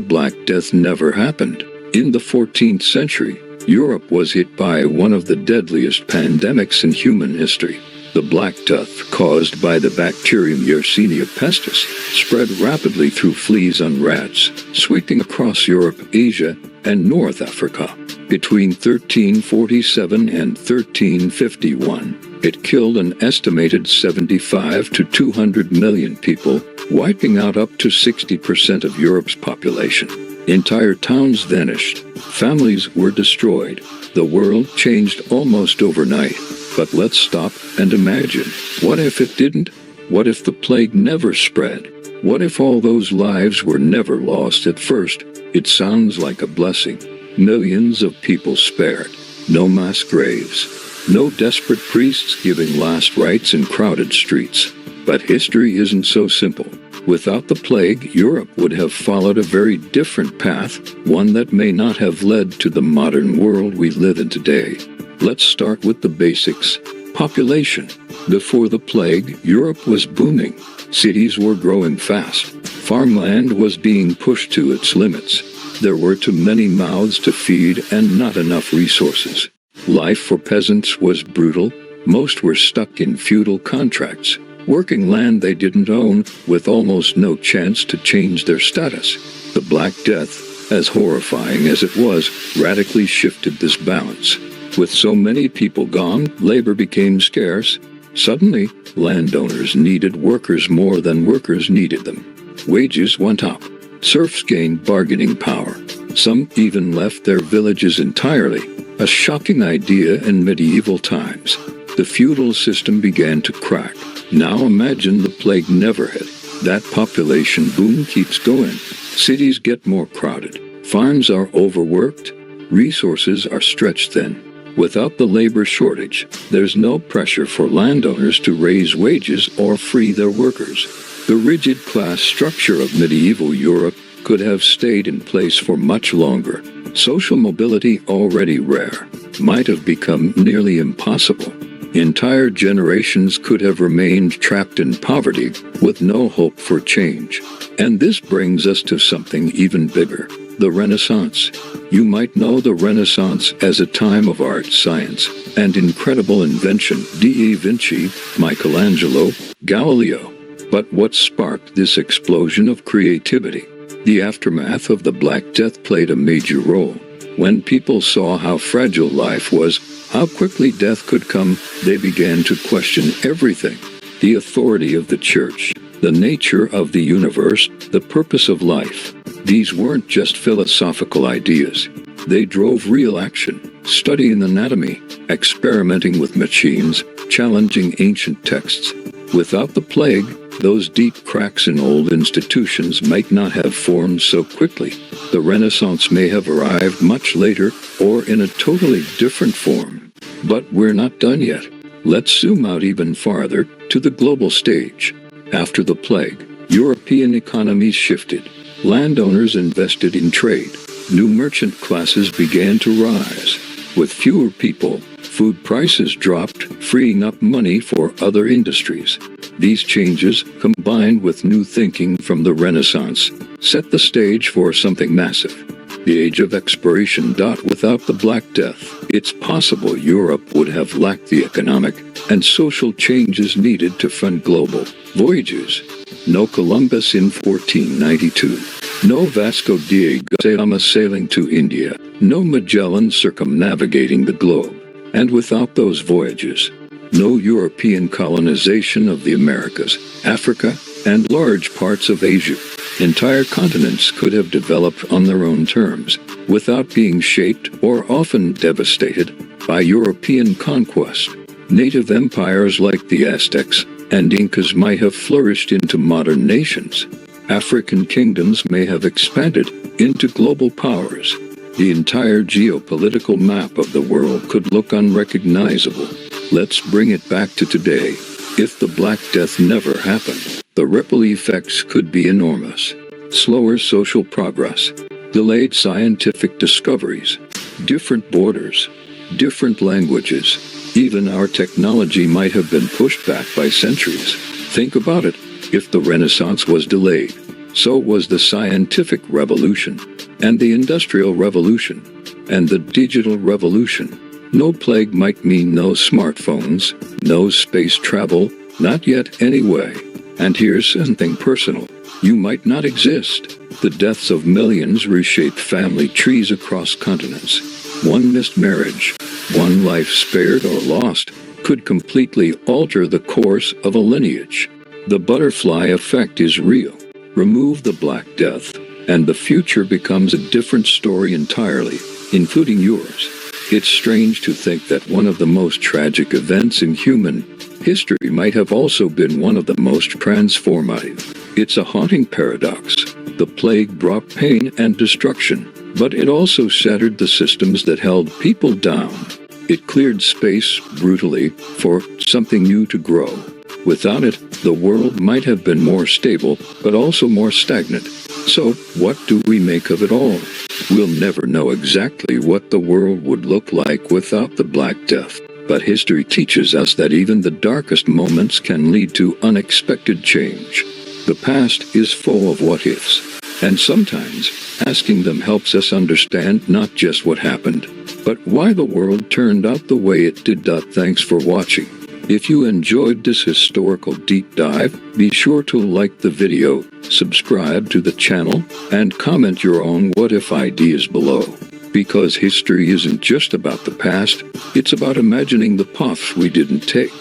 Black Death never happened. In the 14th century, Europe was hit by one of the deadliest pandemics in human history. The Black Death, caused by the bacterium Yersinia pestis, spread rapidly through fleas on rats, sweeping across Europe, Asia, and North Africa. Between 1347 and 1351, it killed an estimated 75 to 200 million people, wiping out up to 60% of Europe's population. Entire towns vanished. Families were destroyed. The world changed almost overnight. But let's stop and imagine. What if it didn't? What if the plague never spread? What if all those lives were never lost at first? It sounds like a blessing. Millions of people spared. No mass graves. No desperate priests giving last rites in crowded streets. But history isn't so simple. Without the plague, Europe would have followed a very different path, one that may not have led to the modern world we live in today. Let's start with the basics. Population. Before the plague, Europe was booming. Cities were growing fast. Farmland was being pushed to its limits. There were too many mouths to feed and not enough resources. Life for peasants was brutal. Most were stuck in feudal contracts, working land they didn't own, with almost no chance to change their status. The Black Death, as horrifying as it was, radically shifted this balance. With so many people gone, labor became scarce. Suddenly, landowners needed workers more than workers needed them. Wages went up. Serfs gained bargaining power. Some even left their villages entirely, a shocking idea in medieval times. The feudal system began to crack. Now imagine the plague never hit. That population boom keeps going. Cities get more crowded. Farms are overworked. Resources are stretched thin. Without the labor shortage, there's no pressure for landowners to raise wages or free their workers. The rigid class structure of medieval Europe could have stayed in place for much longer. Social mobility, already rare, might have become nearly impossible. Entire generations could have remained trapped in poverty with no hope for change. And this brings us to something even bigger, the Renaissance. You might know the Renaissance as a time of art, science, and incredible invention. Da Vinci, Michelangelo, Galileo. But what sparked this explosion of creativity? The aftermath of the Black Death played a major role. When people saw how fragile life was, how quickly death could come, they began to question everything. The authority of the church, the nature of the universe, the purpose of life. These weren't just philosophical ideas. They drove real action, studying anatomy, experimenting with machines, challenging ancient texts. Without the plague, those deep cracks in old institutions might not have formed so quickly. The Renaissance may have arrived much later or in a totally different form. But we're not done yet. Let's zoom out even farther to the global stage. After the plague, European economies shifted. Landowners invested in trade. New merchant classes began to rise. With fewer people, food prices dropped, freeing up money for other industries. These changes, combined with new thinking from the Renaissance, set the stage for something massive. The age of exploration. Without the Black Death, it's possible Europe would have lacked the economic and social changes needed to fund global voyages. No Columbus in 1492. No Vasco da Gama sailing to India. No Magellan circumnavigating the globe. And without those voyages, no European colonization of the Americas, Africa, and large parts of Asia. Entire continents could have developed on their own terms, without being shaped or often devastated by European conquest. Native empires like the Aztecs and Incas might have flourished into modern nations. African kingdoms may have expanded into global powers. The entire geopolitical map of the world could look unrecognizable. Let's bring it back to today. If the Black Death never happened, the ripple effects could be enormous. Slower social progress, delayed scientific discoveries, different borders, different languages. Even our technology might have been pushed back by centuries. Think about it. If the Renaissance was delayed, So was the scientific revolution, and the industrial revolution, and the digital revolution. No plague might mean no smartphones, no space travel, not yet anyway. And here's something personal. You might not exist. The deaths of millions reshaped family trees across continents. One missed marriage, one life spared or lost, could completely alter the course of a lineage. The butterfly effect is real. Remove the Black Death, and the future becomes a different story entirely, including yours. It's strange to think that one of the most tragic events in human history might have also been one of the most transformative. It's a haunting paradox. The plague brought pain and destruction, but it also shattered the systems that held people down. It cleared space brutally for something new to grow. Without it, the world might have been more stable, but also more stagnant. So, what do we make of it all? We'll never know exactly what the world would look like without the Black Death. But history teaches us that even the darkest moments can lead to unexpected change. The past is full of what-ifs, and sometimes asking them helps us understand not just what happened, but why the world turned out the way it did. Thanks for watching. If you enjoyed this historical deep dive, be sure to like the video, subscribe to the channel, and comment your own what-if ideas below. Because history isn't just about the past, it's about imagining the paths we didn't take.